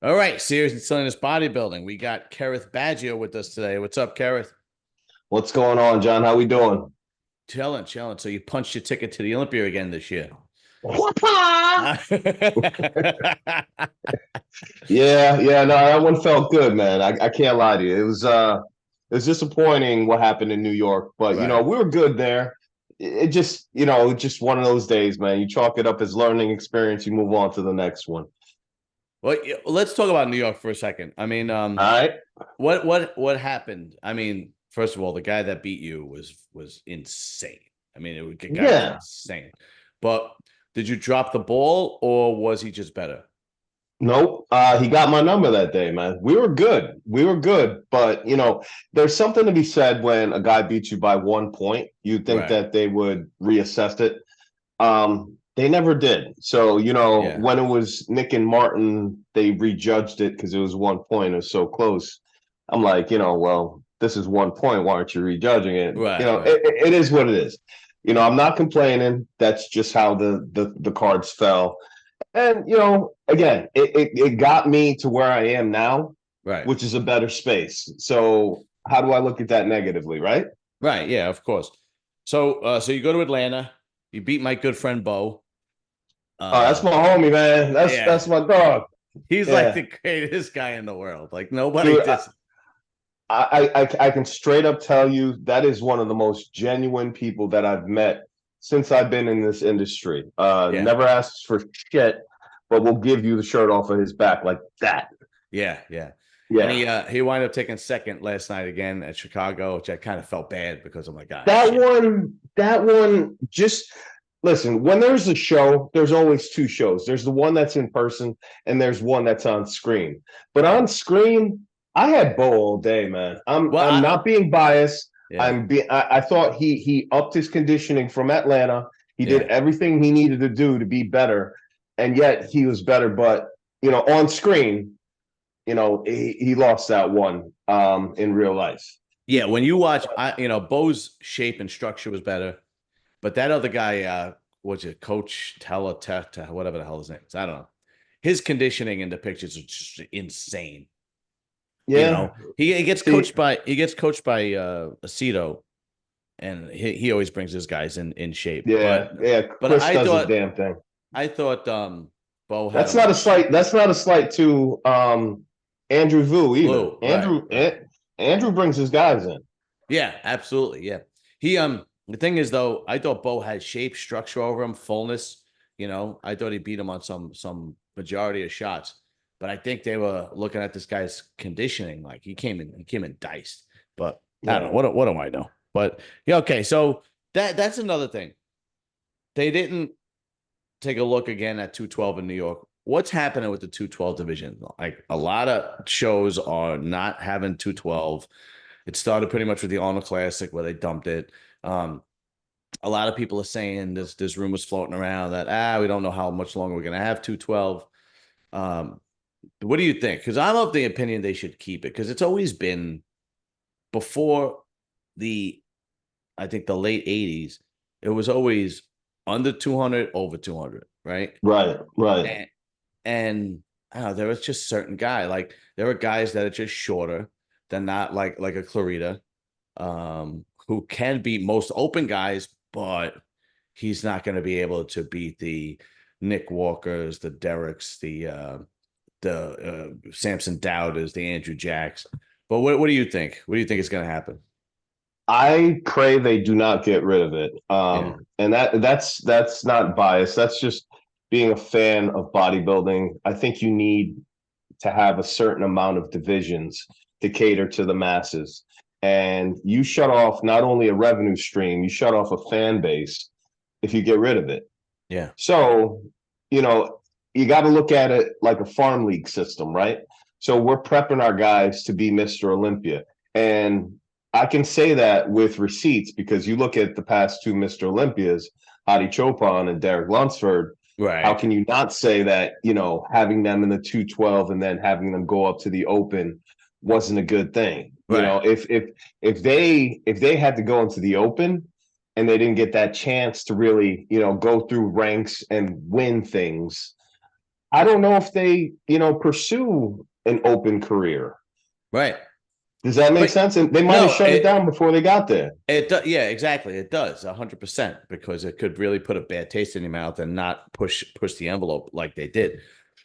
All right, serious and silliness bodybuilding. We got Kerrith Bajjo with us today. What's up, Kerrith? What's going on, John? How we doing? Chilling, chilling. So you punched your ticket to the Olympia again this year. Whoopah! Right, Yeah, no, that one felt good, man. I can't lie to you. It was disappointing what happened in New York, but we were good there. It just, just one of those days, man. You chalk it up as learning experience, you move on to the next one. well, let's talk about New York for a second. I mean, All right. what happened? I mean, first of all, the guy that beat you was insane. I mean, the guy was Yeah. insane. But did you drop the ball, or was he just better? Nope. He got my number that day, man. We were good. We were good. But, there's something to be said when a guy beats you by 1 point. You'd think Right. that they would reassess it. They never did. So, Yeah. when it was Nick and Martin, they rejudged it because it was 1 point. It was so close. I'm like, well, this is 1 point. Why aren't you rejudging it? Right. Right. It is what it is. I'm not complaining. That's just how the cards fell. And again, it got me to where I am now, Right. which is a better space. So how do I look at that negatively, right? Right. Yeah, of course. So you go to Atlanta, you beat my good friend Bo. Oh, that's Uh my homie, man. That's yeah. my dog. He's like Yeah, the greatest guy in the world. Like nobody dude, does. I can straight up tell you that is one of the most genuine people that I've met since I've been in this industry. Yeah. Never asks for shit, but will give you the shirt off of his back like that. Yeah, yeah. And Yeah. he wound up taking second last night again at Chicago, which I kind of felt bad because I'm like, ah That shit. one, that one, just listen, when there's a show, there's always two shows. There's the one that's in person and there's one that's on screen. But Right. on screen, I had Bo all day, man. I'm Well, I'm not being biased. yeah, I thought he upped his conditioning from Atlanta. He did yeah. everything he needed to do to be better, and yet he was better. But on screen, he lost that one in real life. Yeah, when you watch Bo's shape and structure was better, but that other guy, was it Coach whatever the hell his name is. I don't know. His conditioning in the pictures is just insane. You Yeah. know, he gets See, coached by Aceto, and he always brings his guys in shape. yeah, yeah. But Chris does his damn thing. I thought Bo had That's him not a on slight. That's not a slight to Andrew Vu either. blue. Right, right. Andrew brings his guys in. Yeah, absolutely. Yeah. He the thing is though, I thought Bo had shape, structure over him, fullness. I thought he beat him on some majority of shots. But I think they were looking at this guy's conditioning, like he came in diced. But I don't know. Yeah. What do I know? But yeah, okay. So that's another thing. They didn't take a look again at 212 in New York. What's happening with the 212 division? Like a lot of shows are not having 212. It started pretty much with the Arnold Classic where they dumped it. Um, a lot of people are saying there's rumors floating around that we don't know how much longer we're gonna have 212. Um, what do you think? Because I'm of the opinion they should keep it because it's always been before the I think the late 80s, it was always under 200, over 200, right? Right. Right. And, and I don't know, there was just certain guy. Like there are guys that are just shorter than not like a Clarita, who can beat most open guys, but he's not going to be able to beat the Nick Walkers, the Derricks, the Samson Dowders, the Andrew Jacks. But what do you think? What do you think is going to happen? I pray they do not get rid of it. Yeah, And that's not bias. That's just being a fan of bodybuilding. I think you need to have a certain amount of divisions to cater to the masses. And you shut off not only a revenue stream, you shut off a fan base if you get rid of it. yeah, So, you know, you got to look at it like a farm league system, right? So we're prepping our guys to be Mr. Olympia. And I can say that with receipts because you look at the past two Mr. Olympias, Hadi Chopin and Derek Lunsford. How right, can you not say that, having them in the 212 and then having them go up to the open wasn't a good thing? right. If they had to go into the open and they didn't get that chance to really, go through ranks and win things, I don't know if they, pursue an open career. Right. Does that make But sense? And they might have no, shut it down before they got there. it does. Yeah, exactly. It does 100% because it could really put a bad taste in your mouth and not push the envelope like they did.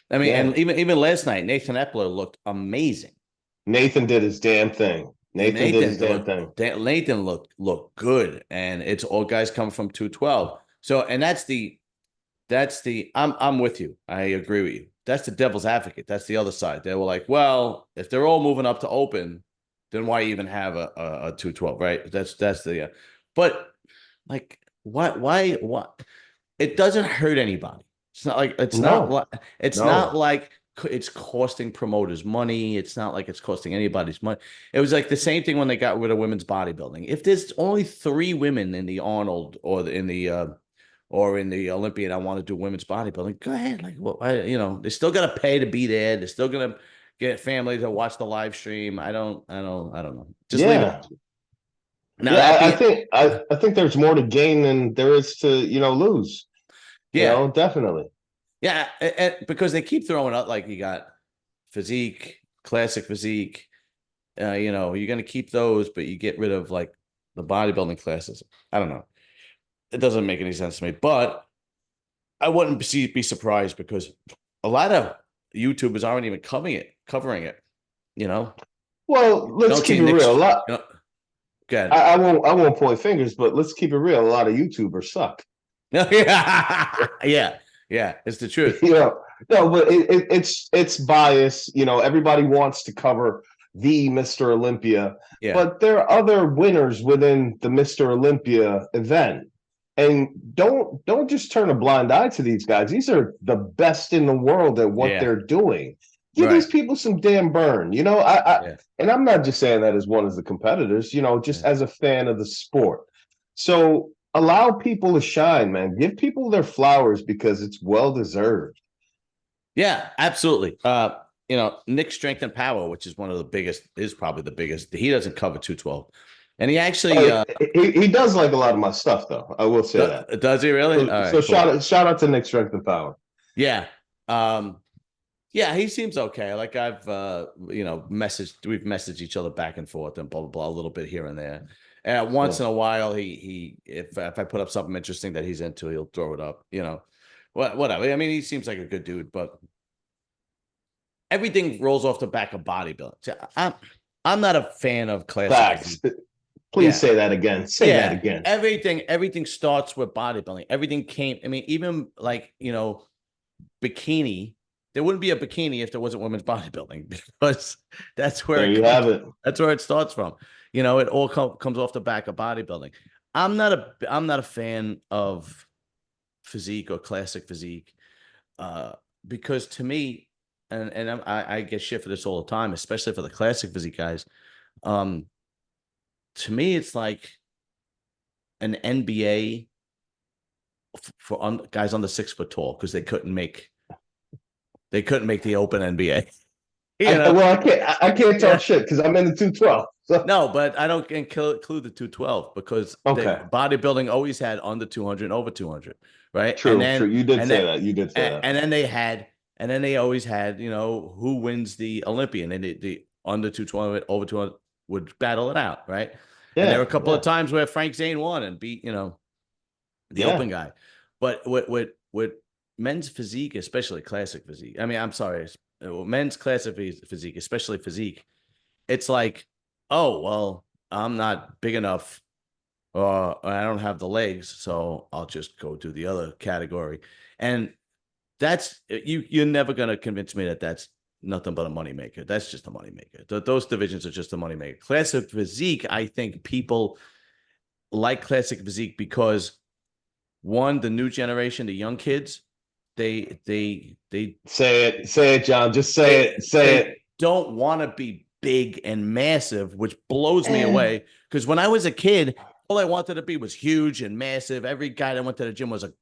I mean, Yeah. and even last night, Nathan Epler looked amazing. Nathan did his damn thing. Nathan did his Nathan damn looked thing. Nathan looked good, and it's all guys coming from 212. So, and that's the I'm with you. I agree with you. That's the devil's advocate. That's the other side. They were like, well, if they're all moving up to open, then why even have a 212, right? That's the but like what it doesn't hurt anybody. It's not like No, it's not no. like it's costing promoters money. It's not like it's costing anybody's money. It was like the same thing when they got rid of women's bodybuilding. If there's only 3 women in the Arnold or in the Olympia and I want to do women's bodybuilding, go ahead. Like, well, they're still gonna pay to be there. They're still gonna get families to watch the live stream. I don't know. Just leave Yeah. it. Now Yeah, that I being, think I think there's more to gain than there is to, lose. yeah, Definitely. yeah, because they keep throwing out like you got physique, classic physique. You're gonna keep those, but you get rid of like the bodybuilding classes. I don't know. It doesn't make any sense to me, but I wouldn't be surprised because a lot of YouTubers aren't even covering it. You know, Well, you let's don't see keep it real. A Nick's. lot Good. I won't point fingers, but let's keep it real. A lot of YouTubers suck. Yeah, yeah, yeah. It's the truth. No, but it's bias. Everybody wants to cover the Mr. Olympia, Yeah, but there are other winners within the Mr. Olympia event. And don't just turn a blind eye to these guys. These are the best in the world at what yeah, they're doing. Give these right. people some damn burn. Yeah, And I'm not just saying that as one of the competitors, just yeah, as a fan of the sport. So allow people to shine, man. Give people their flowers because it's well deserved. yeah. Absolutely. Nick Strength and Power, which is one of the biggest, is probably the biggest. He doesn't cover 212, and he actually He does like a lot of my stuff, though. I will say that. does he really? All So right, cool. shout out to Nick Strength and Power. Yeah. Um, Yeah, he seems okay. Like I've we've messaged each other back and forth and blah blah blah a little bit here and there. And once Yeah. in a while, he if I put up something interesting that he's into, he'll throw it up. Whatever. I mean, he seems like a good dude, but everything rolls off the back of bodybuilding. So I'm not a fan of classic Facts. physique. Please Yeah, say that again. Say that yeah. again. Everything starts with bodybuilding. Everything came. I mean, even like bikini. There wouldn't be a bikini if there wasn't women's bodybuilding because that's where There it you comes. have it. That's where it starts from. It all comes off the back of bodybuilding. I'm not a fan of physique or classic physique, uh, because to me, and I get shit for this all the time, especially for the classic physique guys. Um, to me, it's like an NBA for guys under 6 foot tall because they couldn't make the open NBA. You know, Well, I can't talk yeah. shit because I'm in the 212. So No, but I don't include the 212 because the okay, bodybuilding always had under 200 and over 200, right? And true, true. then You did and say then that. You did say that. and then they always had, who wins the Olympian and the under 220 over 200 would battle it out, right? And there were Yeah, a couple of yeah, times where Frank Zane won and beat, the yeah. open guy. But with men's physique, especially classic physique. I mean, I'm sorry, men's classic physique, especially physique. It's like, oh well, I'm not big enough, or I don't have the legs, so I'll just go to the other category. And that's you're never gonna convince me that that's nothing but a moneymaker. That's just a moneymaker. Those divisions are just a moneymaker. Classic physique, I think people like classic physique because one, the new generation, the young kids, they they they Say it, John. Just say they it, say they it. don't want to be big and massive, which blows me Eh, away. Because when I was a kid, all I wanted to be was huge and massive. Every guy that went to the gym was a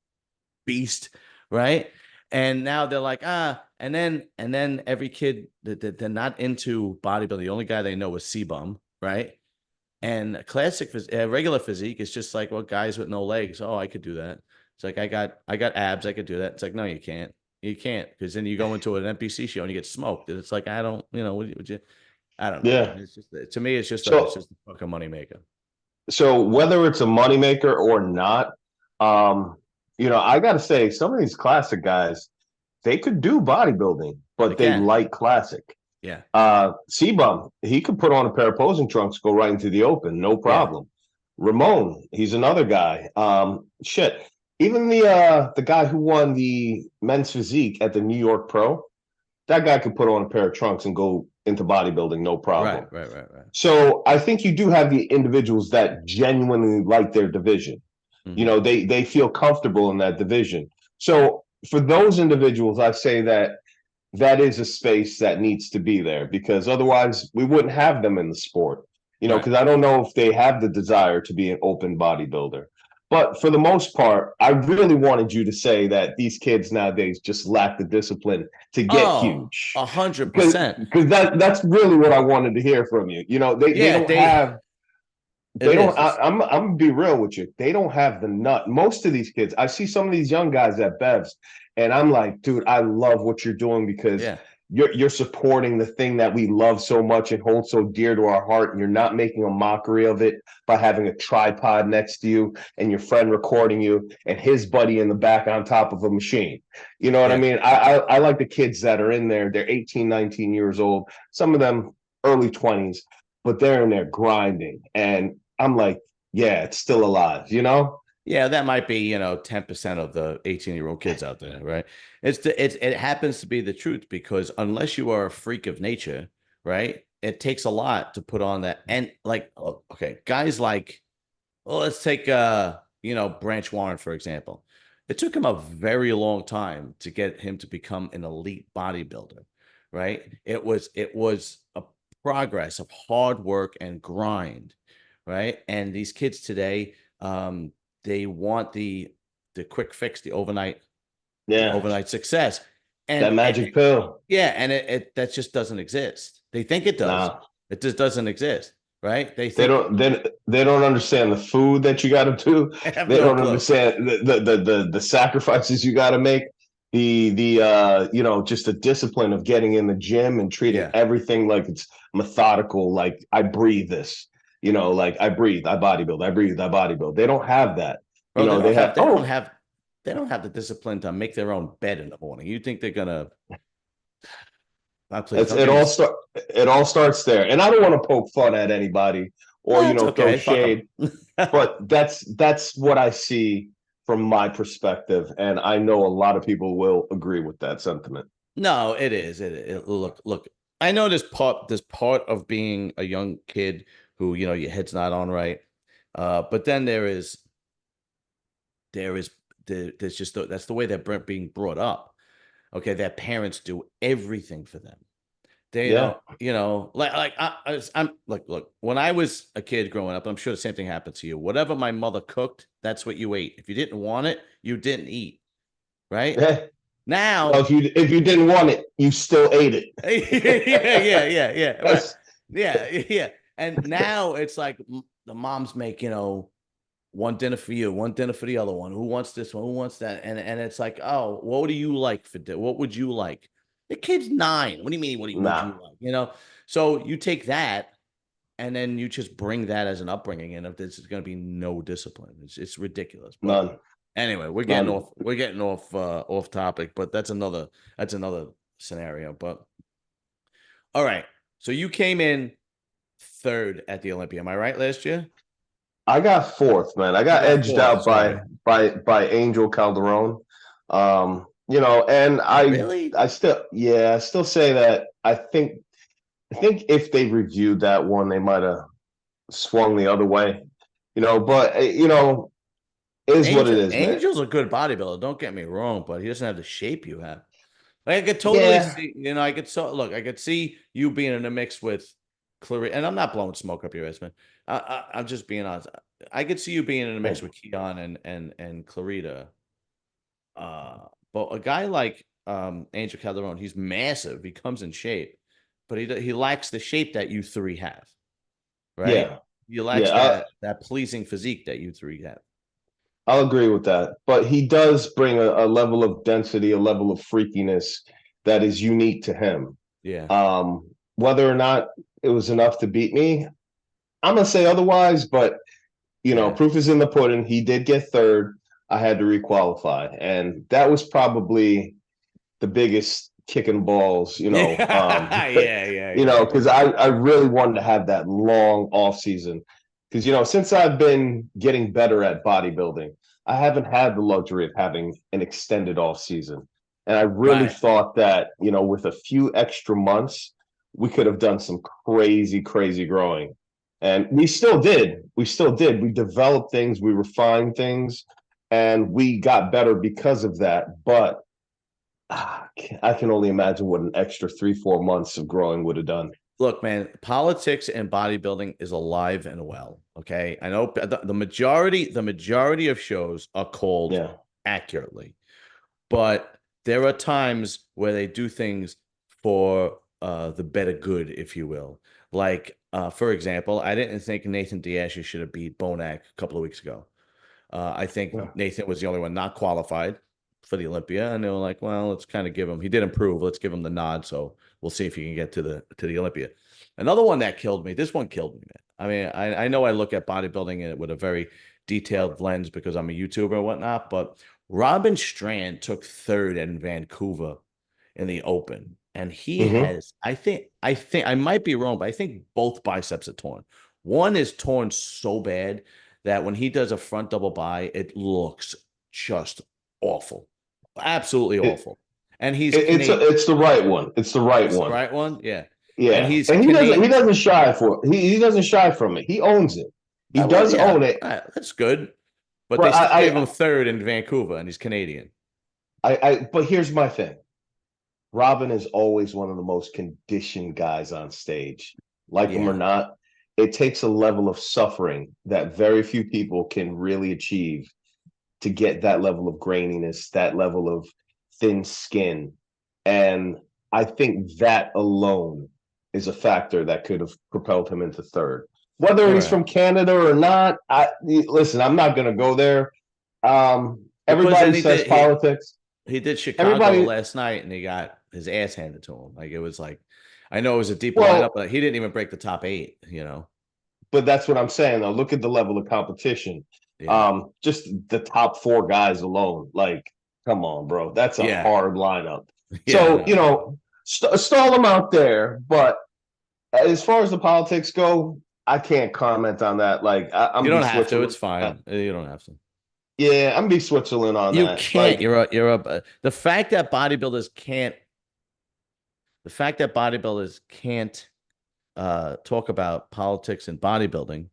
beast, right? And now they're like, and then every kid that they're not into bodybuilding. The only guy they know is C-Bum, right? And regular physique is just like, well, guys with no legs. Oh, I could do that. It's like I got abs. I could do that. It's like, no, you can't. You can't, because then you go into an NPC show and you get smoked. And it's like, I don't, would you, I don't know, man. Yeah. It's just, to me, it's So just a fucking moneymaker. so whether it's a moneymaker or not, um, I gotta say, some of these classic guys, they could do bodybuilding, They but they can. like classic. Yeah. Sebum, he could put on a pair of posing trunks, go right into the open, no Yeah. problem. Ramon, he's another guy. Shit. Even the guy who won the men's physique at the New York Pro, that guy could put on a pair of trunks and go into bodybuilding, no Right. problem. Right. Right. Right. So I think you do have the individuals that genuinely like their division. Hmm. They feel comfortable in that division. So for those individuals, I say that that is a space that needs to be there, because otherwise we wouldn't have them in the sport. Right. Because I don't know if they have the desire to be an open bodybuilder. But for the most part, I really wanted you to say that these kids nowadays just lack the discipline to get Oh, huge. a hundred Because percent. that's really what I wanted to hear from you. They Yeah, don't have it they don't. is. It's, I'm gonna be real with you. They don't have the nut. Most of these kids, I see some of these young guys at Bevs, and I'm like, dude, I love what you're doing, because yeah. you're supporting the thing that we love so much and hold so dear to our heart, and you're not making a mockery of it by having a tripod next to you and your friend recording you and his buddy in the back on top of a machine. You know what I Yeah. mean? I like the kids that are in there. They're 18, 19 years old. Some of them early 20s, but they're in there grinding, and I'm like, yeah, it's still alive. Yeah, that might be, 10% of the 18-year-old kids out there, right? It happens to be the truth, because unless you are a freak of nature, right? It takes a lot to put on that. And like, okay, guys like, well, let's take Branch Warren, for example. It took him a very long time to get him to become an elite bodybuilder, right? It was a progress of hard work and grind, right? And these kids today, they want the quick fix, the Yeah, overnight success. that And magic pill. yeah, and it that just doesn't exist. They think it does. Nah, It just doesn't exist, right? They they think don't. They don't understand the food that you got to do. I have They no don't clue. understand the sacrifices you got to make. Just the discipline of getting in the gym and treating Yeah. everything like it's methodical. Like, I breathe this. Like, I breathe, I bodybuild, I breathe, I bodybuild. They don't have that. Bro, They have, oh, they don't have the discipline to make their own bed in the morning. You think they're gonna please It's don't get me. it all starts there. And I don't want to poke fun at anybody or That's throw okay. Fuck them. shade, but that's what I see from my perspective, and I know a lot of people will agree with that sentiment. No, it is. Look. I know this part of being a young kid who, your head's not on right. But then there is there's just that's the way they're being brought up. Okay, their parents do everything for them. They Yeah. don't, like I'm like, look, when I was a kid growing up, I'm sure the same thing happened to you. Whatever my mother cooked, that's what you ate. If you didn't want it, you didn't eat, right? Yeah. Well, Now, if you didn't want it, you still ate it. yeah, right. That's Yeah. And now it's like the moms make, one dinner for you, one dinner for the other one. Who wants this one? Who wants that? And it's like, oh, what do you like for dinner? What would you like? The kid's 9. What do you mean? Would you nah, like? So you take that and then you just bring that as an upbringing, and if there's going to be no discipline, it's ridiculous. But none, anyway, none. we're getting off topic, but that's another scenario. But all right, so you came in third at the Olympia, am I right? Last year I got fourth, man. I you got got edged fourth. out Sorry, by Angel Calderon. And I really? I still yeah, I still say that I think if they reviewed that one, they might have swung the other way. But is what it is, man. Angel's a good bodybuilder. Don't get me wrong, but he doesn't have the shape you have. Like, I could totally Yeah. see, I could look, I could see you being in a mix with Clarita, and I'm not blowing smoke up your ass, man. I'm just being honest. I could see you being in a mix with Keon and Clarita. But a guy like Angel Calderon, he's massive. He comes in shape, but he lacks the shape that you three have, right? Yeah. He lacks Yeah. that pleasing physique that you three have. I'll agree with that. But he does bring a level of density, a level of freakiness that is unique to him. Yeah. Whether or not it was enough to beat me, I'm gonna say otherwise, but Yeah. proof is in the pudding. He did get third. I had to requalify, and that was probably the biggest kicking balls, Yeah. Yeah. Yeah. because I really wanted to have that long off season. Because since I've been getting better at bodybuilding, I haven't had the luxury of having an extended off season, and I really Right. thought that with a few extra months, we could have done some crazy, crazy growing, and we still did. We still did. We developed things, we refined things, and we got better because of that. But I can only imagine what an extra 3-4 months of growing would have done. Look, man, politics and bodybuilding is alive and well. Okay. I know the majority of shows are called Yeah. accurately, but there are times where they do things for the better good, if you will. Like, for example, I didn't think Nathan Diaz should have beat Bonac a couple of weeks ago. I think Yeah. Nathan was the only one not qualified for the Olympia, and they were like, "Well, let's kind of give him. He did improve. Let's give him the nod." So we'll see if he can get to the Olympia. Another one that killed me. This one killed me, man. I mean, I know I look at bodybuilding with a very detailed lens because I'm a YouTuber and whatnot, but Robin Strand took third in Vancouver in the Open, and he Mm-hmm. has. I think I might be wrong, but I think both biceps are torn. One is torn so bad that when he does a front double bi, it looks just awful, absolutely It, awful. And he's Canadian. it's the right one. It's the right It's the one. right one, yeah. And Yeah, he's and he Canadian. doesn't shy for it. He doesn't shy from it. He owns it. He Well, does yeah, own it. that's good. But they But still gave him third in Vancouver, and he's Canadian. but here's my thing. Robin is always one of the most conditioned guys on stage. Like him or Yeah, not, it takes a level of suffering that very few people can really achieve to get that level of graininess, that level of thin skin. And I think that alone is a factor that could have propelled him into third. Whether he's right. from Canada or not, listen, I'm not going to go there. Because Everybody then says politics. he did Chicago Everybody, last night, and he got his ass handed to him. Like it was like, I know it was a deep lineup, well, but he didn't even break the top eight. You know. but that's what I'm saying, though. Look at the level of competition. Yeah. Just the top four guys alone. Like, come on, bro. That's a Yeah. hard lineup. Yeah. So, No. stall them out there. But as far as the politics go, I can't comment on that. Like, I'm You be don't have to. Switzerland. It's fine. You don't have to. Yeah, I'm be Switzerland on You that. can't. Like, The fact that bodybuilders can't. The fact that bodybuilders can't talk about politics and bodybuilding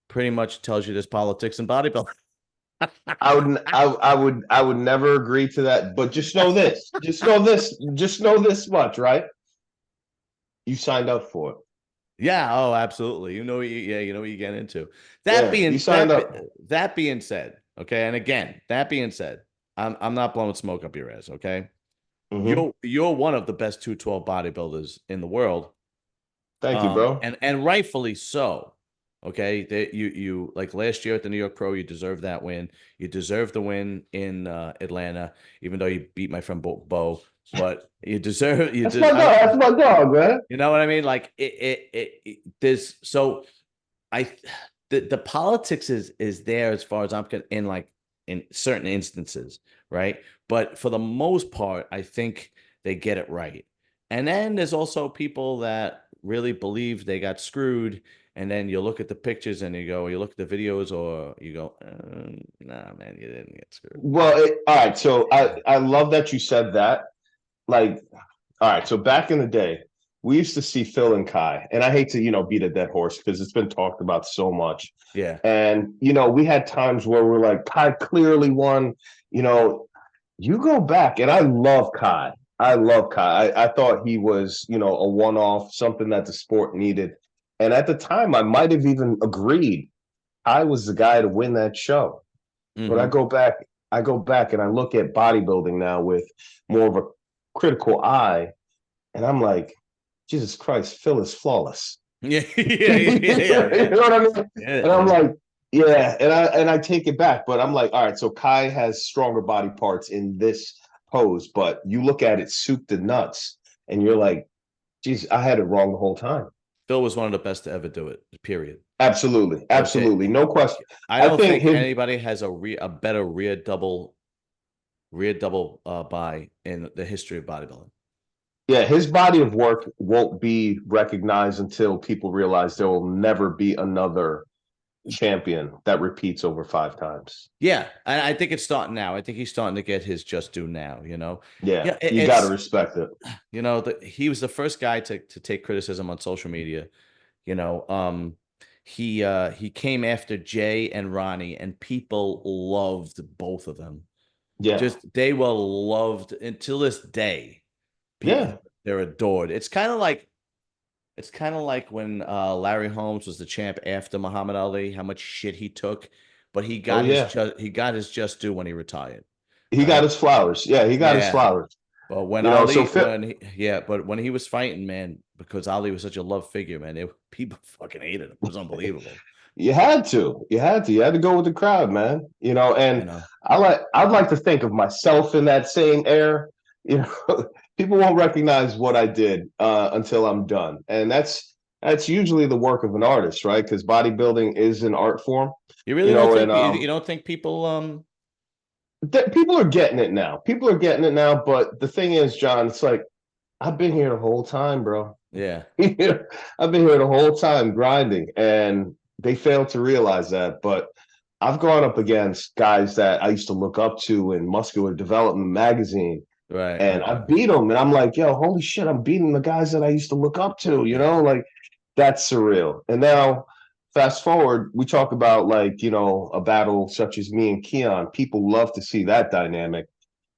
pretty much tells you there's politics in bodybuilding. I would never agree to that. But just know this. Just know this much, right? You signed up for it. Yeah. Oh, absolutely. You know what you get into. That Yeah, you being signed up. that being said, okay. And again, that being said, I'm not blowing smoke up your ass. Okay. Mm-hmm. You're one of the best 212 bodybuilders in the world. Thank you, bro. And rightfully so. Okay, that you like last year at the New York Pro, you deserve that win. You deserve the win in Atlanta, even though you beat my friend Bo. But you deserve you That's did. my dog. That's my dog, man. You know what I mean? Like this. So I the politics is there as far as I'm in like in certain instances, right? But for the most part, I think they get it right. And then there's also people that really believe they got screwed. And then you look at the pictures and you look at the videos, or you go, nah, man, you didn't get screwed. Well, all right. So I love that you said that. Like, all right. So back in the day, we used to see Phil and Kai, and I hate to beat a dead horse because it's been talked about so much. Yeah. And we had times where we're like, Kai clearly won. You know, you go back, and I love Kai. I love Kai. I thought he was, a one-off, something that the sport needed. And at the time, I might have even agreed I was the guy to win that show. But Mm-hmm. I go back and I look at bodybuilding now with more of a critical eye, and I'm like, Jesus Christ, Phil is flawless. Yeah. Yeah. You Yeah. Yeah. know what I mean? Yeah. And I'm Yeah. like, Yeah, and I take it back, but I'm like, all right, so Kai has stronger body parts in this pose, but you look at it soup to nuts, and you're like, geez, I had it wrong the whole time. Phil was one of the best to ever do it. Period. Absolutely, Okay. absolutely, no question. I I don't think think his anybody has a better rear double by in the history of bodybuilding. yeah, his body of work won't be recognized until people realize there will never be another champion that repeats over 5 times. Yeah, and I think it's starting now. I think he's starting to get his just due now. Yeah, Yeah, you got to it's respect it. he was the first guy to take criticism on social media. You know, he came after Jay and Ronnie, and people loved both of them. Yeah, Just they were loved until this day. yeah. They're adored. It's kind of like when Larry Holmes was the champ after Muhammad Ali, how much shit he took, but Oh yeah, he got his just due when he retired, he got right? his flowers. Yeah, he got his Yeah. flowers. But when You know, so Ali, Phil, but when he was fighting, man, because Ali was such a love figure, man, people fucking hated him. It was unbelievable. you had to go with the crowd, man. You know, You and know, I'd like to think of myself in that same air. You know, people won't recognize what I did until I'm done, and that's usually the work of an artist, right? Because bodybuilding is an art form. you You really don't know, think and you don't think people people are getting it now. People are getting it now, but the thing is, John, it's like I've been here the whole time, bro. yeah. I've been here the whole time grinding, and they fail to realize that. But I've gone up against guys that I used to look up to in Muscular Development magazine, Right, and right, I right. beat them. And I'm like, yo, holy shit, I'm beating the guys that I used to look up to. You know, Yeah. like that's surreal. And now, fast forward, we talk about like a battle such as me and Keon. People love to see that dynamic.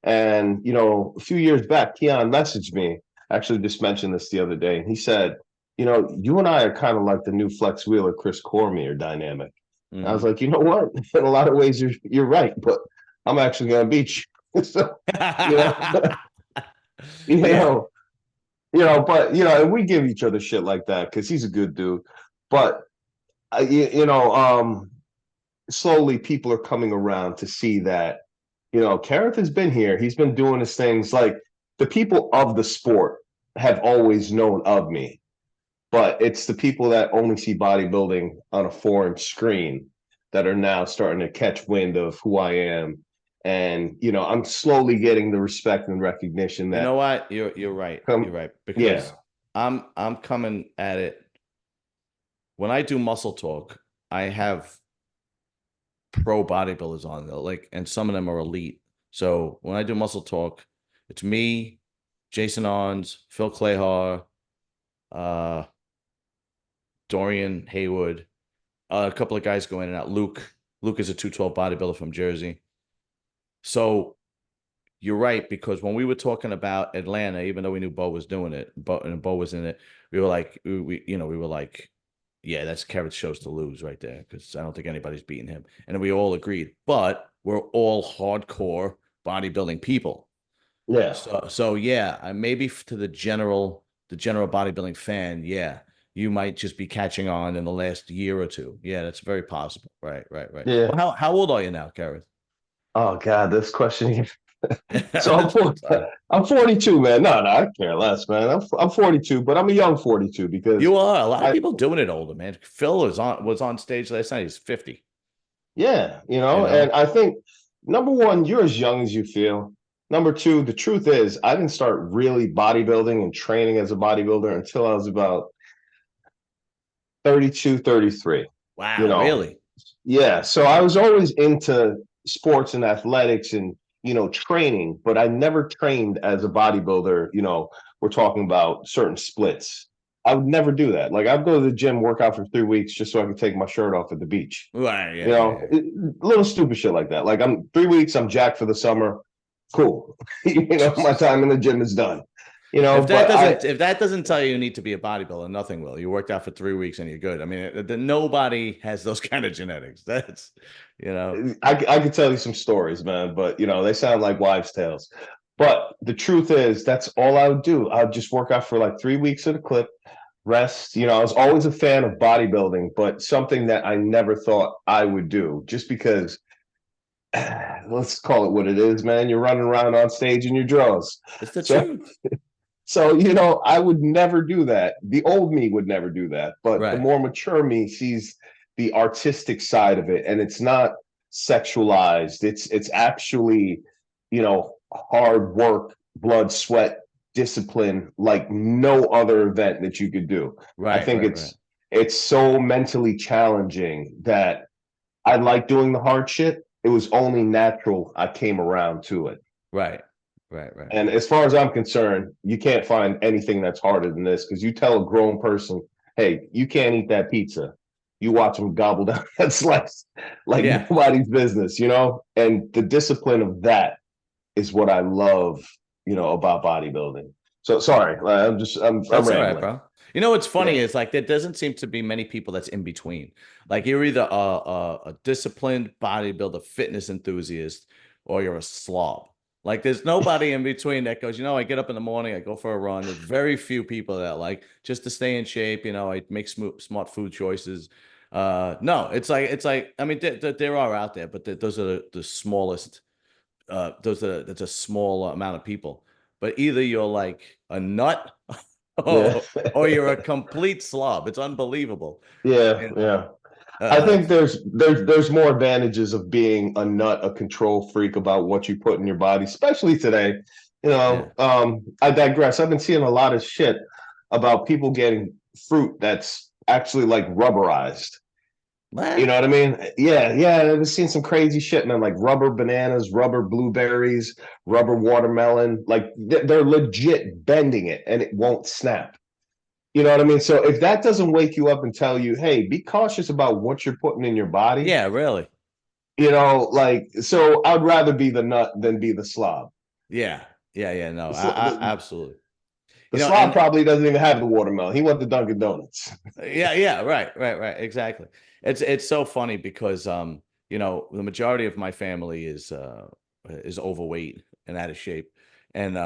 And, a few years back, Keon messaged me, actually just mentioned this the other day. And he said, you and I are kind of like the new Flex Wheeler, Chris Cormier dynamic. And I was Hmm. like, you know what? In a lot of ways, you're right, but I'm actually going to beat you. So, you know, you Yeah. know, but, and we give each other shit like that because he's a good dude. But, slowly people are coming around to see that Kerrith has been here. He's been doing his things. Like the people of the sport have always known of me, but it's the people that only see bodybuilding on a foreign screen that are now starting to catch wind of who I am. And I'm slowly getting the respect and recognition You that know what? You're right. You're come. right. Yeah, Because I'm coming at it when I do muscle talk, I have pro bodybuilders on there, like, and some of them are elite. So when I do muscle talk, it's me, Jason Arns, Phil Clayhar, uh, Dorian Haywood, a couple of guys go in and out. Luke is a 212 bodybuilder from Jersey. So you're right, because when we were talking about Atlanta, even though we knew Bo was doing it, Bo was in it, we were like, we were like, yeah, that's Kerrith shows to lose right there, because I don't think anybody's beating him, and we all agreed. But we're all hardcore bodybuilding people, yeah, so yeah, maybe to the general bodybuilding fan, yeah, you might just be catching on in the last year or two. Yeah, that's very possible. Right, right, right. yeah. Well, how old are you now, Kerrith? Oh God, this question. So That's fine. I'm 42, man. No, I care less, man. I'm 42, but I'm a young 42 because You are. A lot of I people doing it older, man. Phil was on stage last night. He's 50. yeah, You and know? I think number one, you're as young as you feel. Number two, the truth is I didn't start really bodybuilding and training as a bodybuilder until I was about 32, 33. You Wow, know, really? yeah. So I was always into sports and athletics and training, but I never trained as a bodybuilder. We're talking about certain splits. I would never do that. Like I'd go to the gym, work out for 3 weeks just so I could take my shirt off at the beach. Right, yeah, yeah, yeah. Little stupid shit like that. Like I'm 3 weeks, I'm jacked for the summer. Cool. My time in the gym is done. But If that doesn't tell you need to be a bodybuilder, nothing will. You worked out for 3 weeks and you're good. I mean, nobody has those kind of genetics. That's, you know, I could tell you some stories, man, but they sound like wives' tales. But the truth is, that's all I would do. I'd just work out for like 3 weeks at a clip. rest. You know, I was always a fan of bodybuilding, but something that I never thought I would do just because let's call it what it is, man. You're running around on stage in your drawers. It's the So truth. so, you know, I would never do that. The old me would never do that. But the Right. more mature me sees the artistic side of it, and it's not sexualized. It's actually, you know, hard work, blood, sweat, discipline, like no other event that you could do. I Right. think Right. Right. it's so mentally challenging that I like doing the hard shit. It was only natural I came around to it. Right. Right. Right. And as far as I'm concerned, you can't find anything that's harder than this because you tell a grown person, hey, you can't eat that pizza. You watch them gobble down that slice like Yeah. nobody's business, you know? And the discipline of that is what I love, you know, about bodybuilding. So sorry, I'm That's all right, rambling. bro. You know what's funny Yeah. is like there doesn't seem to be many people that's in between. Like you're either a disciplined bodybuilder, fitness enthusiast, or you're a slob. Like there's nobody in between that goes, you know, I get up in the morning, I go for a run. There's very few people that like just to stay in shape, you know, I make smart food choices. No, it's like I mean there are out there, but those are the smallest. That's a small amount of people. But either you're like a nut Yeah. or you're a complete slob. It's unbelievable. Yeah. You know? Yeah. I think It's- there's more advantages of being a nut, a control freak about what you put in your body, especially today. You yeah. know, I digress. I've been seeing a lot of shit about people getting fruit that's actually like rubberized. You What? know what I mean? Yeah, yeah. I've seen some crazy shit, man, like rubber bananas, rubber blueberries, rubber watermelon. Like they're legit bending it and it won't snap. You know what I mean? So if that doesn't wake you up and tell you, hey, be cautious about what you're putting in your body, Yeah, really. you know, like, so I'd rather be the nut than be the slob. Yeah. Yeah, yeah, no. The, Absolutely. the You know, slob and probably doesn't even have the watermelon. He wants the Dunkin' Donuts. yeah, yeah, right, right, right. Exactly. It's so funny because you know, the majority of my family is overweight and out of shape. And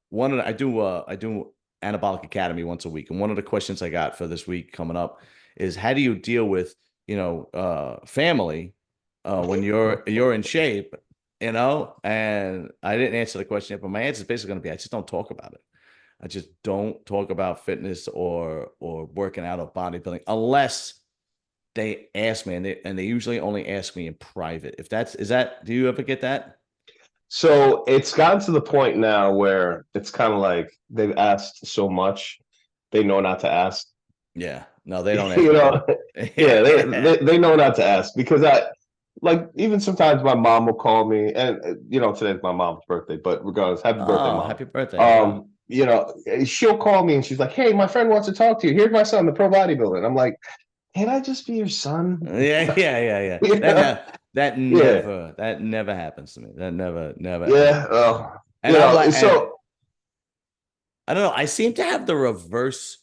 one of the, I do anabolic academy once a week, and one of the questions I got for this week coming up is how do you deal with, you know, family when you're in shape, you know? And I didn't answer the question yet, but my answer is basically going to be I just don't talk about it. I just don't talk about fitness or working out or bodybuilding unless they ask me, and they usually only ask me in private. If that's is that do you ever get that? So it's gotten to the point now where it's kind of like they've asked so much, they know not to ask. Yeah. No, they don't ask You me at know, all. yeah, Yeah. they know not to ask because I like even sometimes my mom will call me and you know today's my mom's birthday, but regardless, happy birthday, Oh, mom. happy birthday. Yeah. You know, she'll call me and she's like, "Hey, my friend wants to talk to you. Here's my son, the pro bodybuilder." And I'm like, "Can I just be your son?" Yeah, yeah, yeah, yeah. You know? Yeah, That never happens to me. That never ever. yeah. Well, you And I'm know, like, and so I don't know. I seem to have the reverse.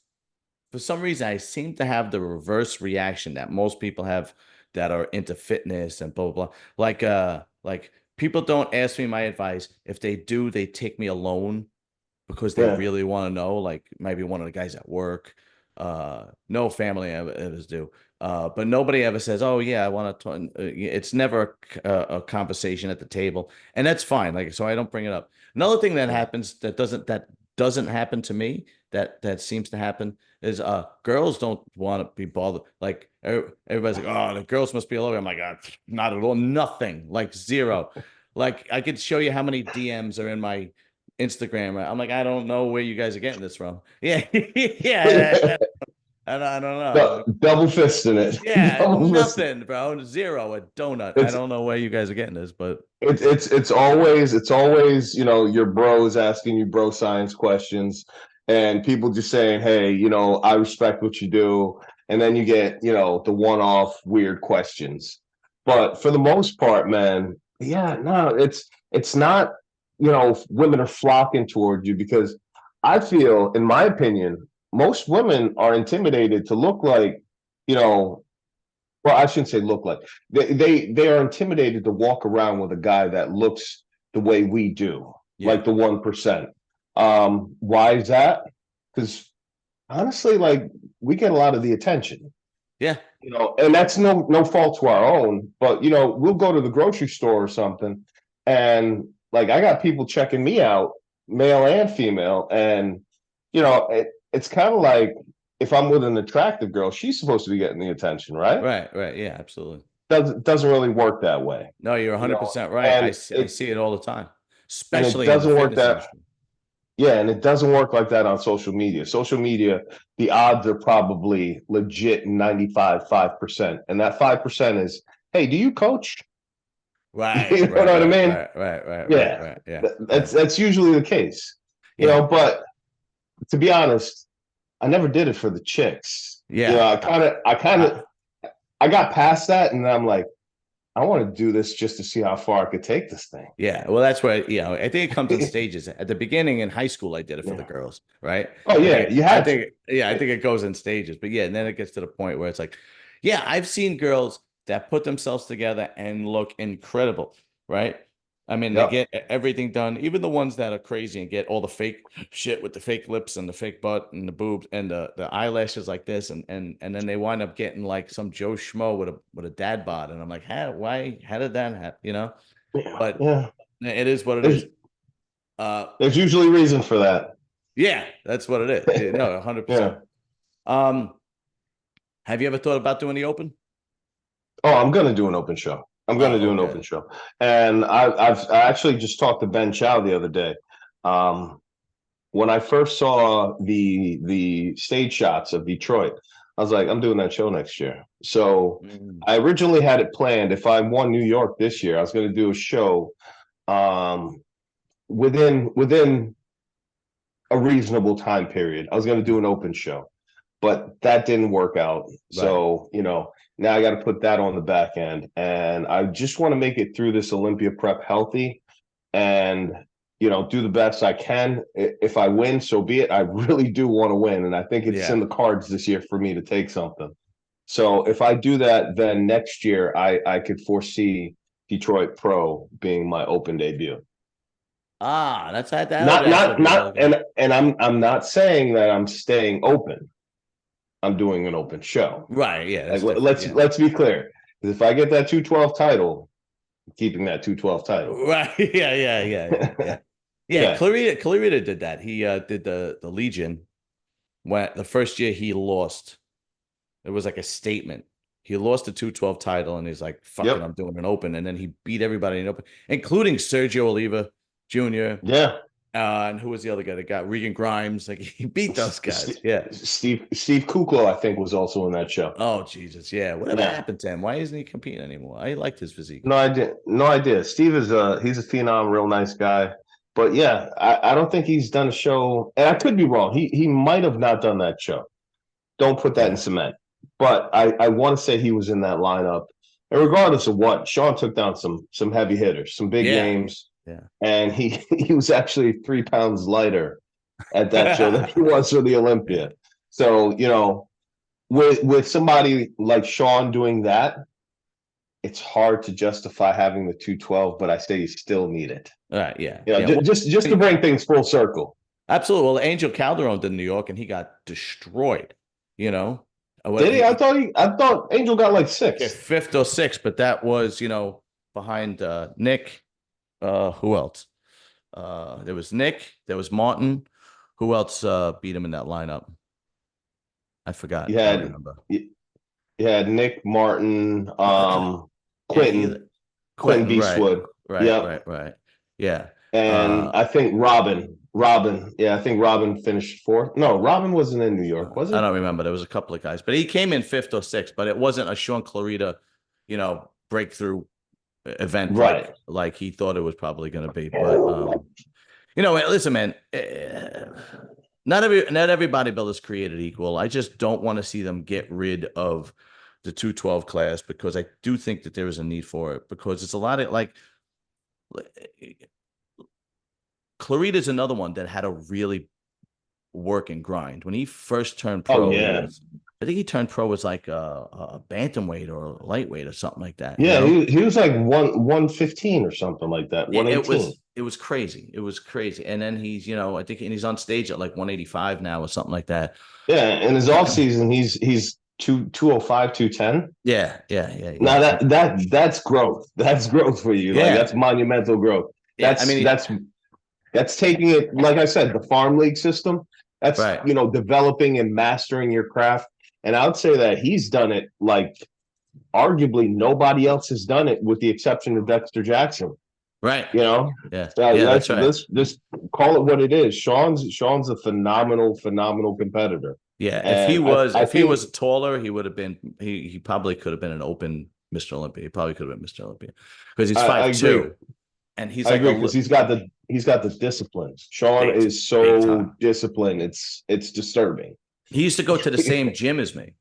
For some reason, I seem to have the reverse reaction that most people have that are into fitness and blah blah blah. Like people don't ask me my advice. If they do, they take me alone because they yeah. really want to know. Like maybe one of the guys at work. No family ever do. But nobody ever says, "Oh yeah, I want to." It's never a conversation at the table, and that's fine. Like so, I don't bring it up. Another thing that Yeah. happens that doesn't happen to me that seems to happen is girls don't want to be bothered. Like everybody's like, "Oh, the girls must be all over." I'm like, not at all, nothing, like zero. Like I could show you how many DMs are in my Instagram. I'm like, I don't know where you guys are getting this from. Yeah, yeah. I don't know. Double fisting it. Yeah, Double fisting. nothing, bro. Zero, a donut. I It's don't know where you guys are getting this, but it's always you know your bros asking you bro science questions and people just saying hey you know I respect what you do and then you get you know the one-off weird questions but for the most part man yeah no it's not you know women are flocking towards you because I feel in my opinion most women are intimidated to look like you know well, I shouldn't say look like they are intimidated to walk around with a guy that looks the way we do, yeah, like the 1%. Why is that? Because honestly, like we get a lot of the attention, Yeah. and that's no fault to our own. But we'll go to the grocery store or something, and like I got people checking me out, male and female, and it's kind of like if I'm with an attractive girl, she's supposed to be getting the attention, right? Right. Right. Yeah, absolutely. Doesn't really work that way, No, you're you know, 100% right. and I it see it all the time, and it especially in the doesn't work fitness that. industry. Yeah, and it doesn't work like that on social media. Social media, the odds are probably legit 95.5%. And that 5% is, hey, do you coach? Right. You know Right. what I Right. mean? Right. Right. Right. Right. Yeah. Right. Yeah. Yeah. That's usually the case. Yeah. But to be honest, I never did it for the chicks. Yeah. I got past that and I'm like, I want to do this just to see how far I could take this thing. Yeah, well, that's where I think it comes in stages. At the beginning in high school, I did it for the Yeah. girls, right? Oh yeah, you had to. I think it goes in stages, but yeah, and then it gets to the point where it's like, yeah, I've seen girls that put themselves together and look incredible, right? I mean, they Yep. get everything done, even the ones that are crazy and get all the fake shit with the fake lips and the fake butt and the boobs and the eyelashes like this, and then they wind up getting like some Joe Schmo with a dad bod, and I'm like, how did that happen? Yeah. But Yeah. it is what it There's is. Uh, there's usually reason for that. yeah, that's what it is. No, 100%. Yeah. Um, have you ever thought about doing the open? Oh, I'm gonna do an open show. I'm gonna Oh, do an okay. open show, and I actually just talked to Ben Chow the other day. Um, when I first saw the stage shots of Detroit, I was like, I'm doing that show next year. So Mm, I originally had it planned. If I won New York this year, I was going to do a show um, within a reasonable time period. I was going to do an open show, but that didn't work out. right. So, now I got to put that on the back end. And I just want to make it through this Olympia prep healthy and, do the best I can. If I win, so be it. I really do want to win. And I think it's Yeah. in the cards this year for me to take something. So if I do that, then next year I could foresee Detroit Pro being my open debut. That would Not actually not be really not good. and I'm not saying that I'm staying open. I'm doing an open show. Right. Yeah, Like that's different. let's Yeah. let's be clear. Because if I get that 212 title, I'm keeping that 212 title. Right. Yeah. Yeah. Yeah. Yeah. Yeah. Yeah. Yeah. Clarita did that. He did the Legion when the first year he lost. It was like a statement. He lost the 212 title and he's like, fuck it, I'm Yep. doing an open. And then he beat everybody in open, including Sergio Oliva Jr. Yeah. And who was the other guy that got Regan Grimes? Like he beat those guys. Yeah. Steve Kuklo, I think, was also in that show. Oh Jesus. Yeah. Whatever Yeah. happened to him? Why isn't he competing anymore? I liked his physique. No idea. No idea. Steve is he's a phenom, real nice guy. But yeah, I don't think he's done a show. And I could be wrong. He might have not done that show. Don't put that in Yeah. cement. But I want to say he was in that lineup. And regardless of what, Sean took down some heavy hitters, some big Yeah. names, Yeah. and he was actually 3 pounds lighter at that show than he was for the Yeah. Olympia. So with somebody like Sean doing that, it's hard to justify having the 212. But I say you still need it. All right. Yeah. Yeah. Well, Just to bring things full circle. absolutely. Well, Angel Calderon did New York and he got destroyed, you know. What Did he? I thought Angel got like okay, six. fifth or sixth, but that was, behind Nick. Who else? There was Nick, there was Martin. Who else beat him in that lineup? I forgot. You I don't had remember. you had Nick Martin, Yeah, Quentin Quentin, right, Beastwood. right, Yep. right, right. Yeah. And I think Robin. Yeah, I think Robin finished fourth. No, Robin wasn't in New York, was I he? don't remember. There was a couple of guys, but he came in fifth or sixth, but it wasn't a Sean Clarita, breakthrough event Right. like he thought it was probably going to be. But listen, man, not every bodybuilder is created equal. I just don't want to see them get rid of the 212 class because I do think that there is a need for it because it's a lot of like Clarita's another one that had a really work and grind. When he first turned Oh pro, he yeah. was I think he turned pro as like a bantamweight or a lightweight or something like that. You Yeah, know, he was like 115 or something like that, it, it 118. was it was crazy. It was crazy. And then he's, I think, and he's on stage at like 185 now or something like that. Yeah, in his off season, he's 205, 210. Yeah, yeah, yeah, Now yeah, that's growth. That's growth for you. Like yeah, that's monumental growth. yeah. I mean, That's taking it, like I said, the farm league system. That's right, developing and mastering your craft. And I would say that he's done it like arguably nobody else has done it, with the exception of Dexter Jackson. right. You know, Yeah, yeah, that's that's right. this call it what it is. Sean's a phenomenal competitor, Yeah, and I if he think was taller, he would have been he probably could have been an open Mr. Olympia. He probably could have been Mr. Olympia because he's I five agree. two, and he's I like agree because he's got the discipline. Sean big, is big so time. disciplined. It's disturbing. He used to go to the same gym as me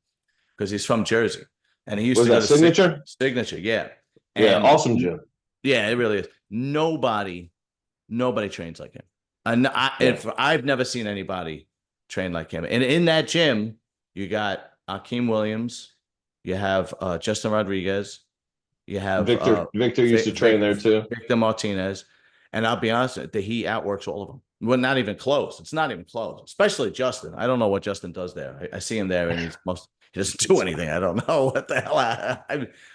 because he's from Jersey, and he used Was to go that to signature? Signature. Yeah, Yeah, and awesome gym. yeah, it really is. Nobody trains like him. And Yeah. I've never seen anybody train like him. And in that gym, you got Akeem Williams, you have Justin Rodriguez, you have Victor used to train there too. Victor Martinez, and I'll be honest, he outworks all of them. Well, not even close. It's not even close. Especially Justin. I don't know what Justin does there. I see him there, and he doesn't do anything. I don't know what the hell.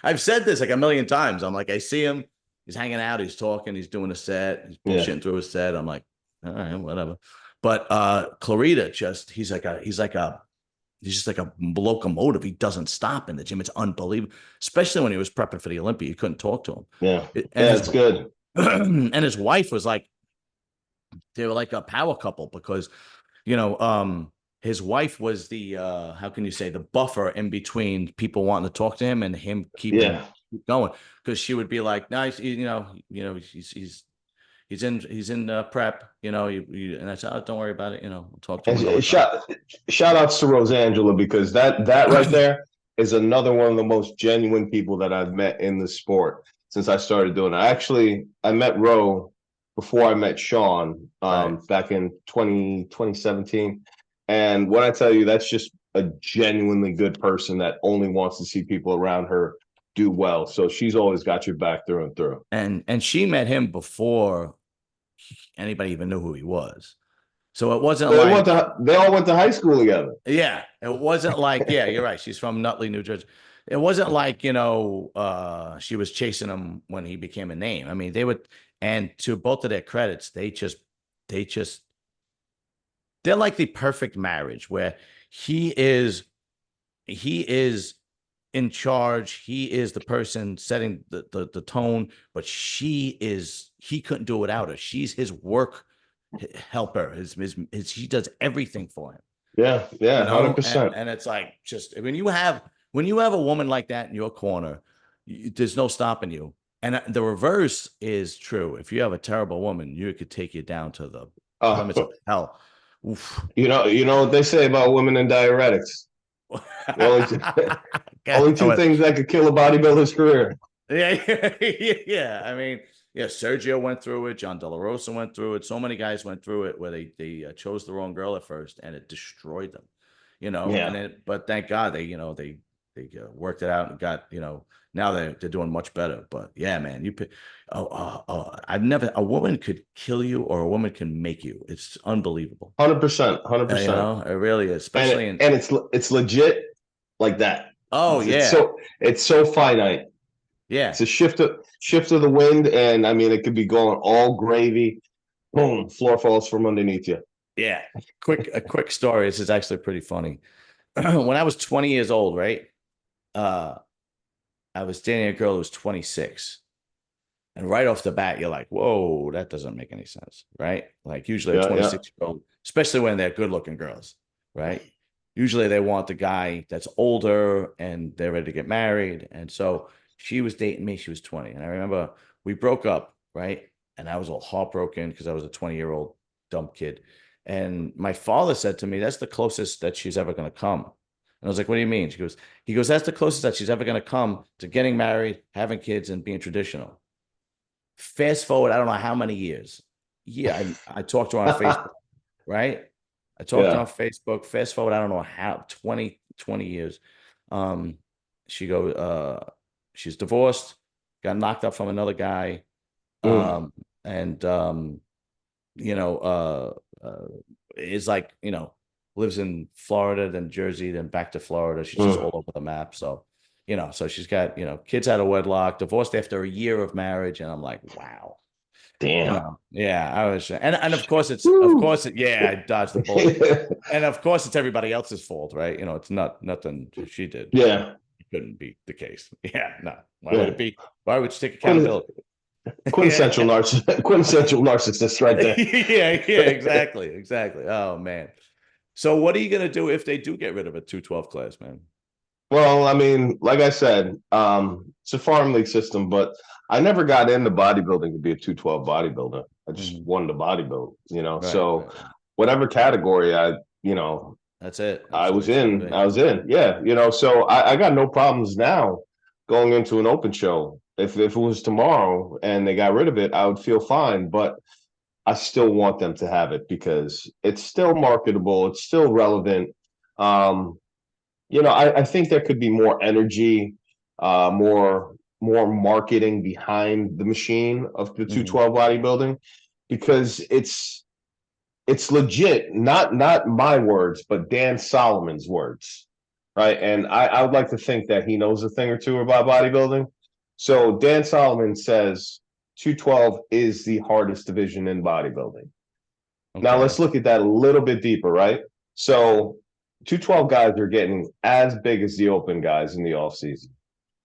I've said this like a million times. I'm like, I see him. He's hanging out. He's talking. He's doing a set. He's bullshitting through his set. I'm like, all right, whatever. But Clarita he's just like a locomotive. He doesn't stop in the gym. It's unbelievable. Especially when he was prepping for the Olympia, you couldn't talk to him. Yeah, And it's good. And his wife was like, they were like a power couple because, his wife was the how can you say, the buffer in between people wanting to talk to him and him keep going, because she would be like, nice, he's in prep, and I said, oh, don't worry about it, we'll talk to him. And shout outs to Rosangela, because that right there is another one of the most genuine people that I've met in the sport since I started doing it. I met Ro before I met Sean, back in 2017. And when I tell you, that's just a genuinely good person that only wants to see people around her do well. So she's always got your back through and through. And she met him before anybody even knew who he was. So it wasn't they all went to high school together. Yeah, it wasn't like, yeah, you're right. She's from Nutley, New Jersey. It wasn't like, she was chasing him when he became a name. I mean, and to both of their credits, they're like the perfect marriage where he is in charge. He is the person setting the tone, but he couldn't do it without her. She's his work helper. She does everything for him. Yeah, 100%. And it's like, just when you have a woman like that in your corner, there's no stopping you. And the reverse is true. If you have a terrible woman, you could take you down to the limits of hell. Oof. You know what they say about women and diuretics. Only two things that could kill a bodybuilder's career. Yeah, yeah. I mean, yeah, Sergio went through it. John De La Rosa went through it. So many guys went through it where they chose the wrong girl at first, and it destroyed them. Yeah. But thank God they worked it out and got, now they're doing much better. But yeah, man, a woman could kill you or a woman can make you. It's unbelievable. 100%. It really is, especially and it's legit like that. Oh, yeah. It's so finite. Yeah. It's a shift of the wind, and I mean, it could be going all gravy. Boom, floor falls from underneath you. Yeah. A quick story. This is actually pretty funny. When I was 20 years old, right? I was dating a girl who was 26. And right off the bat, you're like, whoa, that doesn't make any sense, right? Like usually a 26-year-old, especially when they're good-looking girls, right? Usually they want the guy that's older and they're ready to get married. And so she was dating me. She was 20. And I remember we broke up, right? And I was all heartbroken because I was a 20-year-old dumb kid. And my father said to me, that's the closest that she's ever going to come. And I was like, what do you mean? He goes, that's the closest that she's ever going to come to getting married, having kids, and being traditional. Fast forward, I don't know how many years. Yeah, I talked to her on Facebook, right? I talked to her Yeah. on Facebook. Fast forward, I don't know how, 20 years. Um, she goes, she's divorced, got knocked up from another guy. Mm, Um, and you know, is like, lives in Florida, then Jersey, then back to Florida. She's just all mm. over the map. So, so she's got, kids out of wedlock, divorced after a year of marriage. And I'm like, wow. Damn. Yeah, I was, and of course Woo. yeah, I dodged the bullet, and of course it's everybody else's fault, right? It's nothing she did. Yeah. It couldn't be the case. Yeah, no. Why would Yeah. it be? Why would you take Quin- accountability? Yeah, Quintessential narcissist. Quintessential narcissist right there. yeah, exactly. Oh man. So what are you gonna do if they do get rid of a 212 class, man? Well, I mean, like I said, it's a farm league system, but I never got into bodybuilding to be a 212 bodybuilder. I just Mhm. wanted to bodybuild, you know. Right, So right, right. whatever category you know, That's it. I was Absolutely. Same in, with me. I was in. Yeah, you know, so I got no problems now going into an open show. If it was tomorrow and they got rid of it, I would feel fine. But I still want them to have it because it's still marketable, it's still relevant. Um, I think there could be more energy, more marketing behind the machine of the Mhm. 212 bodybuilding because it's legit, not my words, but Dan Solomon's words, right? And I would like to think that he knows a thing or two about bodybuilding. So Dan Solomon says 212 is the hardest division in bodybuilding. Now Okay. let's look at that a little bit deeper, right? So 212 guys are getting as big as the open guys in the off season.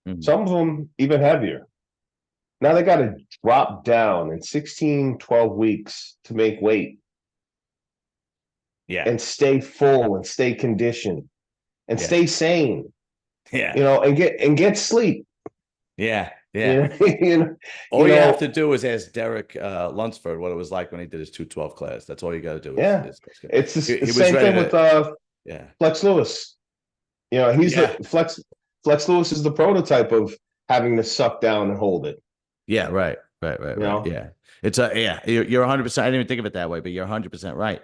Mhm. Some of them even heavier. Now they got to drop down in 16, 12 weeks to make weight Yeah. and stay full and stay conditioned and Yeah. stay sane, Yeah. and get sleep. Yeah. You Yeah. know, you know, you All you have to know, do is ask Derek Lunsford what it was like when he did his 212 class. That's all you got to do yeah. is It's the he was same ready thing with to, yeah. Flex Lewis. He's Yeah. the Flex Lewis is the prototype of having to suck down and hold it. Yeah. Right. Right. Right. You Right. know, Yeah. Yeah. You're 100%. I didn't even think of it that way, but you're 100% right.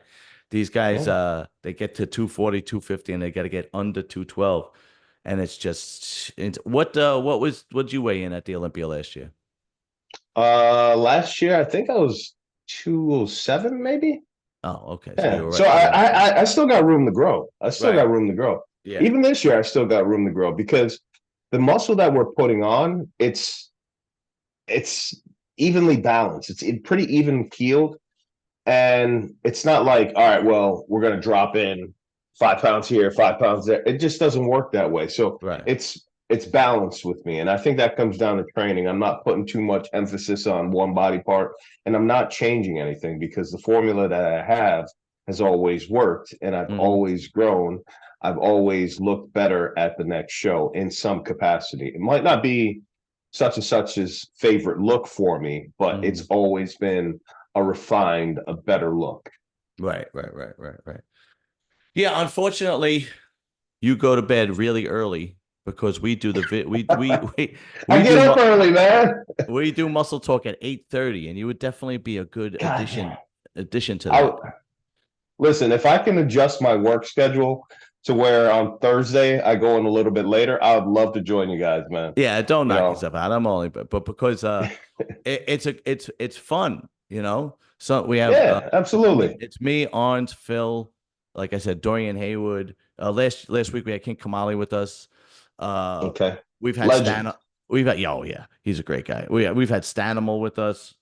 These guys, yeah. they get to 240, 250, and they got to get under 212. And what did you weigh in at the Olympia last year? Last year I think I was 207 maybe. Oh, okay. So you Yeah. were So right. You were right there. I still got room to grow. I still Right. got room to grow. Yeah. Even this year, I still got room to grow because the muscle that we're putting on, it's evenly balanced. It's pretty even keeled, and it's not like, all right, well, we're gonna drop in 5 pounds here, 5 pounds there. It just doesn't work that way. So Right. it's balanced with me, and I think that comes down to training. I'm not putting too much emphasis on one body part, and I'm not changing anything because the formula that I have has always worked, and I've Hmm. always grown. I've always looked better at the next show in some capacity. It might not be such and such's favorite look for me, but it's Hmm. always been a refined, a better look. Right. Right. Right. Right. Right. Yeah. Unfortunately, you go to bed really early because we do the vi- I we get do up early, man. we do muscle talk at 8:30, and you would definitely be a good God damn. addition to I that. listen, if I can adjust my work schedule to where on Thursday I go in a little bit later, I would love to join you guys, man. Yeah, don't You knock know, yourself out. I'm only, but because it's fun, So we have yeah, absolutely. it's me, Arns, Phil, like I said, Dorian Haywood. Last week we had King Kamali with us. Uh, Okay. we've had Legend. Stan. Yeah, he's a great guy. We've had Stanimal with us.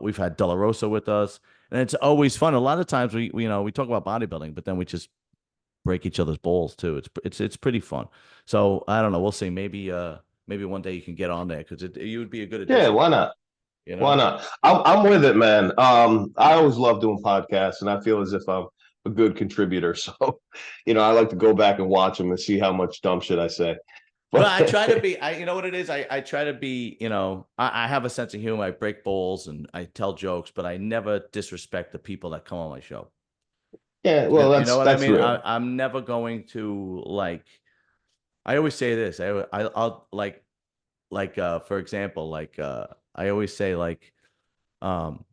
We've had De La Rosa with us, and it's always fun. A lot of times we talk about bodybuilding, but then we just break each other's balls too. It's pretty fun. So I don't know. We'll see. Maybe one day you can get on there because you would be a good Yeah, addition. why not? You Why know. not? I'm with it, man. I always love doing podcasts, and I feel as if I'm a good contributor. So, I like to go back and watch them and see how much dumb shit I say. Well, But I try to be. You know what it is. I try to be. I have a sense of humor. I break balls and I tell jokes, but I never disrespect the people that come on my show. yeah, You, well, you know what I that's mean? real. I'm never going to like. I always say this. I'll for example, I always say um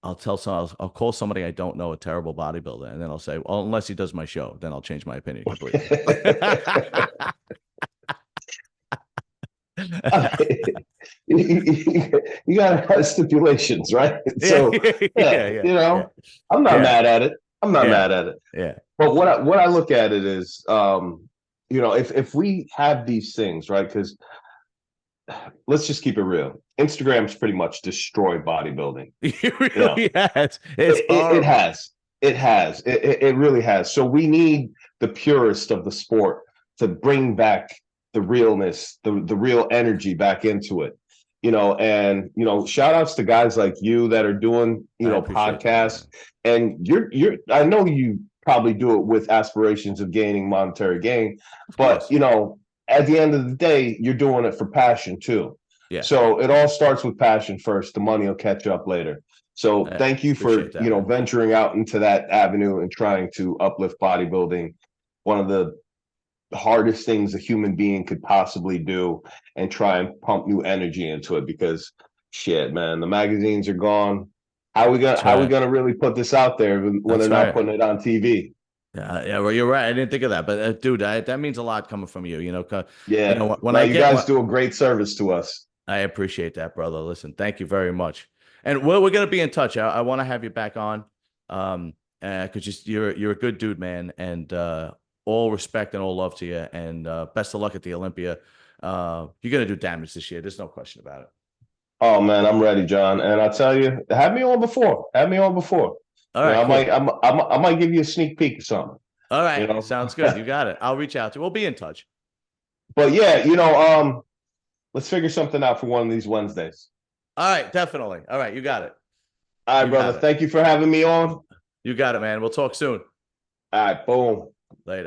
I'll call somebody I don't know a terrible bodybuilder, and then I'll say, well, unless he does my show, then I'll change my opinion completely. You gotta have stipulations, right? Yeah, So yeah, yeah, yeah, you yeah, know, I'm not yeah, mad at it. I'm not yeah, mad at it. yeah. But what I look at it is, if we have these things, right? Because let's just keep it real. Instagram's pretty much destroyed bodybuilding. It You know, really has. It's it horrible. has. It has. It really has. So we need the purest of the sport to bring back the realness, the real energy back into it. Shout outs to guys like you that are doing, I appreciate that, podcasts. man. And I know you probably do it with aspirations of gaining monetary gain, Of but course. at the end of the day, you're doing it for passion too. Yeah. So it all starts with passion first. The money will catch up later. So I thank you for, appreciate that, man. venturing out into that avenue and trying to uplift bodybuilding, one of the hardest things a human being could possibly do, and try and pump new energy into it because shit, man, the magazines are gone. That's How we right. gonna really put this out there when they're That's not right. putting it on TV? Yeah, yeah. Well, you're right. I didn't think of that, but dude, that means a lot coming from you. Yeah. When No, I you get guys what do a great service to us. I appreciate that, brother. Listen, thank you very much. And we're gonna be in touch. I want to have you back on, because you're a good dude, man, and all respect and all love to you, and best of luck at the Olympia. You're gonna do damage this year. There's no question about it. Oh man, I'm ready, John. And I tell you, have me on before. Have me on before. All right, cool. I might give you a sneak peek or something. All You right, know. sounds good. You got it. I'll reach out to you. We'll be in touch. But yeah, let's figure something out for one of these Wednesdays. All right, definitely. All right, you got it. All right, You brother. got it. Thank you for having me on. You got it, man. We'll talk soon. All right, boom. Later.